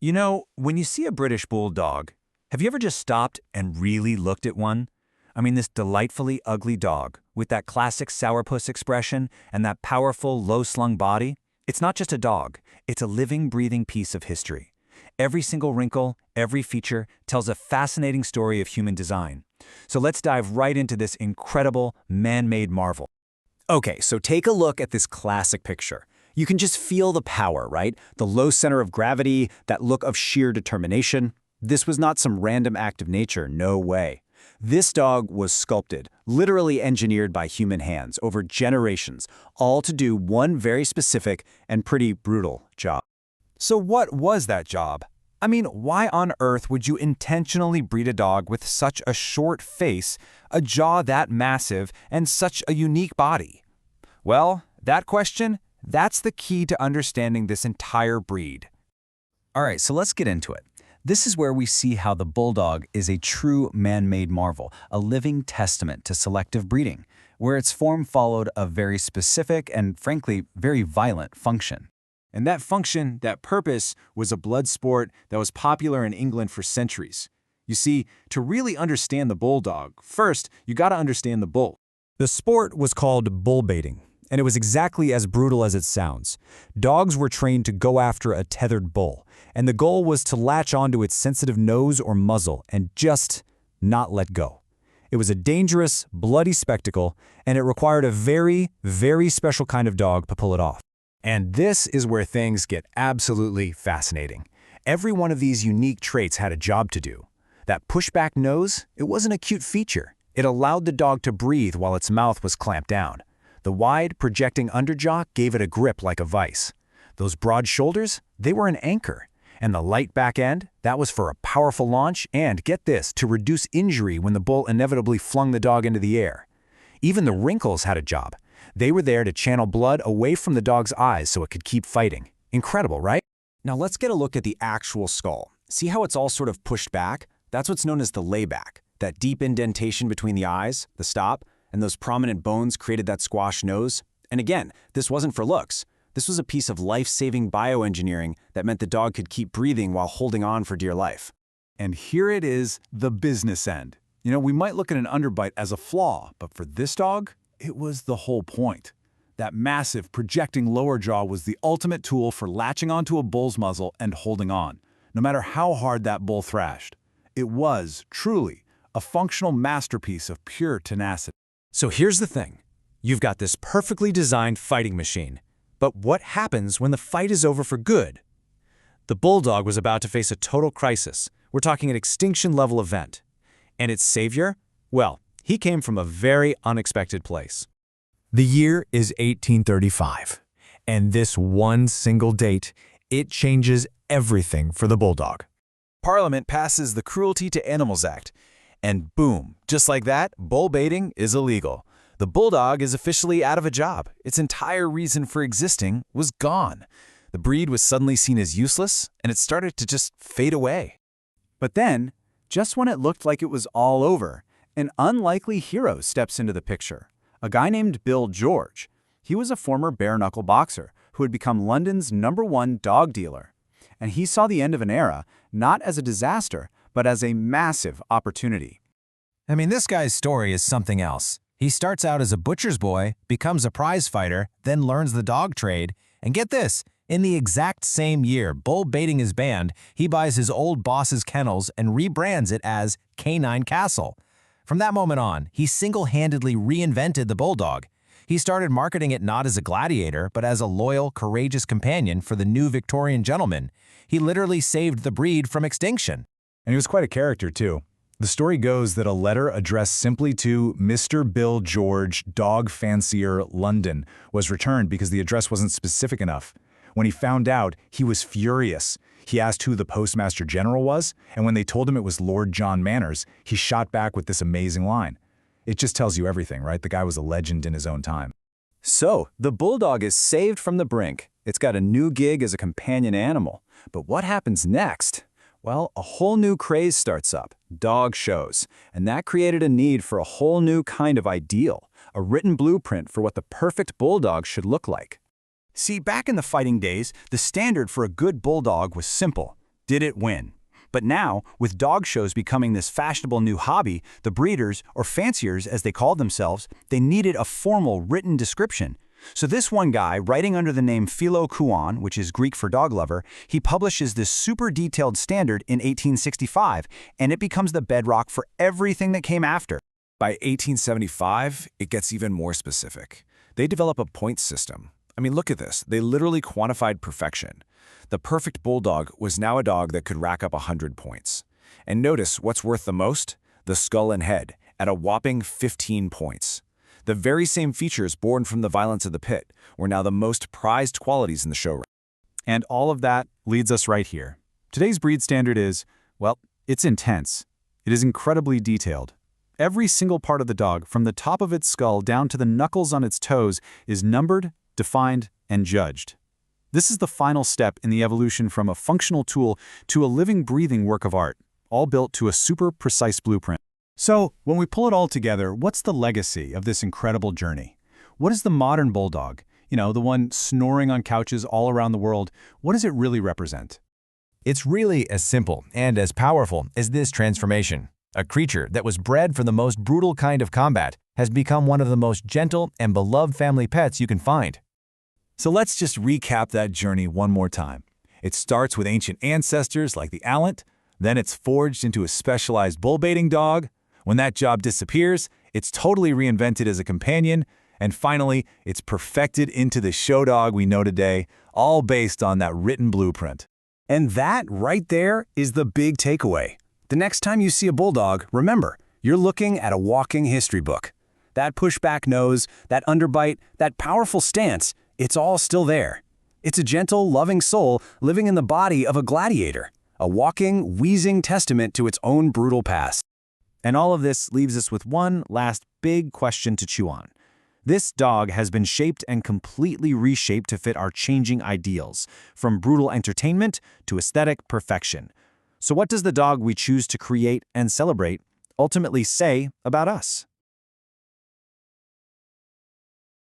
You know, when you see a British Bulldog, have you ever just stopped and really looked at one? I mean, this delightfully ugly dog with that classic sourpuss expression and that powerful, low-slung body. It's not just a dog, it's a living, breathing piece of history. Every single wrinkle, every feature tells a fascinating story of human design. So let's dive right into this incredible, man-made marvel. Okay, so take a look at this classic picture. You can just feel the power, right? The low center of gravity, that look of sheer determination. This was not some random act of nature, no way. This dog was sculpted, literally engineered by human hands over generations, all to do one very specific and pretty brutal job. So what was that job? I mean, why on earth would you intentionally breed a dog with such a short face, a jaw that massive, and such a unique body? Well, that's the key to understanding this entire breed. All right, so let's get into it. This is where we see how the Bulldog is a true man-made marvel, a living testament to selective breeding, where its form followed a very specific and, frankly, very violent function. And that function, that purpose, was a blood sport that was popular in England for centuries. You see, to really understand the Bulldog, first, you gotta understand the bull. The sport was called bull baiting, and it was exactly as brutal as it sounds. Dogs were trained to go after a tethered bull, and the goal was to latch onto its sensitive nose or muzzle and just not let go. It was a dangerous, bloody spectacle, and it required a very, very special kind of dog to pull it off. And this is where things get absolutely fascinating. Every one of these unique traits had a job to do. That pushback nose, it wasn't a cute feature. It allowed the dog to breathe while its mouth was clamped down. The wide, projecting underjaw gave it a grip like a vice. Those broad shoulders, they were an anchor. And the light back end, that was for a powerful launch and, get this, to reduce injury when the bull inevitably flung the dog into the air. Even the wrinkles had a job. They were there to channel blood away from the dog's eyes so it could keep fighting. Incredible, right? Now let's get a look at the actual skull. See how it's all sort of pushed back? That's what's known as the layback. That deep indentation between the eyes, the stop, and those prominent bones created that squash nose. And again, this wasn't for looks. This was a piece of life-saving bioengineering that meant the dog could keep breathing while holding on for dear life. And here it is, the business end. You know, we might look at an underbite as a flaw, but for this dog, it was the whole point. That massive, projecting lower jaw was the ultimate tool for latching onto a bull's muzzle and holding on, no matter how hard that bull thrashed. It was, truly, a functional masterpiece of pure tenacity. So here's the thing. You've got this perfectly designed fighting machine. But what happens when the fight is over for good? The Bulldog was about to face a total crisis. We're talking an extinction-level event. And its savior? Well, he came from a very unexpected place. The year is 1835, and this one single date, it changes everything for the Bulldog. Parliament passes the Cruelty to Animals Act, and boom, just like that, bull baiting is illegal. The Bulldog is officially out of a job. Its entire reason for existing was gone. The breed was suddenly seen as useless, and it started to just fade away. But then, just when it looked like it was all over, an unlikely hero steps into the picture. A guy named Bill George. He was a former bare-knuckle boxer who had become London's #1 dog dealer. And he saw the end of an era, not as a disaster, but as a massive opportunity. I mean, this guy's story is something else. He starts out as a butcher's boy, becomes a prize fighter, then learns the dog trade, and get this, in the exact same year bull baiting is banned, he buys his old boss's kennels and rebrands it as Canine Castle. From that moment on, he single-handedly reinvented the Bulldog. He started marketing it not as a gladiator, but as a loyal, courageous companion for the new Victorian gentleman. He literally saved the breed from extinction. And he was quite a character, too. The story goes that a letter addressed simply to Mr. Bill George, Dog Fancier, London, was returned because the address wasn't specific enough. When he found out, he was furious. He asked who the Postmaster General was, and when they told him it was Lord John Manners, he shot back with this amazing line. It just tells you everything, right? The guy was a legend in his own time. So, the Bulldog is saved from the brink. It's got a new gig as a companion animal. But what happens next? Well, a whole new craze starts up, dog shows, and that created a need for a whole new kind of ideal, a written blueprint for what the perfect bulldog should look like. See, back in the fighting days, the standard for a good bulldog was simple: Did it win? But now, with dog shows becoming this fashionable new hobby, the breeders, or fanciers as they called themselves, they needed a formal written description. So this one guy, writing under the name Philo Kuon, which is Greek for dog lover, he publishes this super detailed standard in 1865, and it becomes the bedrock for everything that came after. By 1875, it gets even more specific. They develop a points system. I mean, look at this. They literally quantified perfection. The perfect bulldog was now a dog that could rack up 100 points. And notice what's worth the most? The skull and head, at a whopping 15 points. The very same features born from the violence of the pit were now the most prized qualities in the show. And all of that leads us right here. Today's breed standard is, well, it's intense. It is incredibly detailed. Every single part of the dog, from the top of its skull down to the knuckles on its toes, is numbered, defined, and judged. This is the final step in the evolution from a functional tool to a living, breathing work of art, all built to a super precise blueprint. So, when we pull it all together, what's the legacy of this incredible journey? What is the modern bulldog? You know, the one snoring on couches all around the world. What does it really represent? It's really as simple and as powerful as this transformation. A creature that was bred for the most brutal kind of combat has become one of the most gentle and beloved family pets you can find. So let's just recap that journey one more time. It starts with ancient ancestors like the Alent, then it's forged into a specialized bull baiting dog. When that job disappears, it's totally reinvented as a companion, and finally, it's perfected into the show dog we know today, all based on that written blueprint. And that right there is the big takeaway. The next time you see a bulldog, remember, you're looking at a walking history book. That pushback nose, that underbite, that powerful stance, it's all still there. It's a gentle, loving soul living in the body of a gladiator, a walking, wheezing testament to its own brutal past. And all of this leaves us with one last big question to chew on. This dog has been shaped and completely reshaped to fit our changing ideals, from brutal entertainment to aesthetic perfection. So what does the dog we choose to create and celebrate ultimately say about us?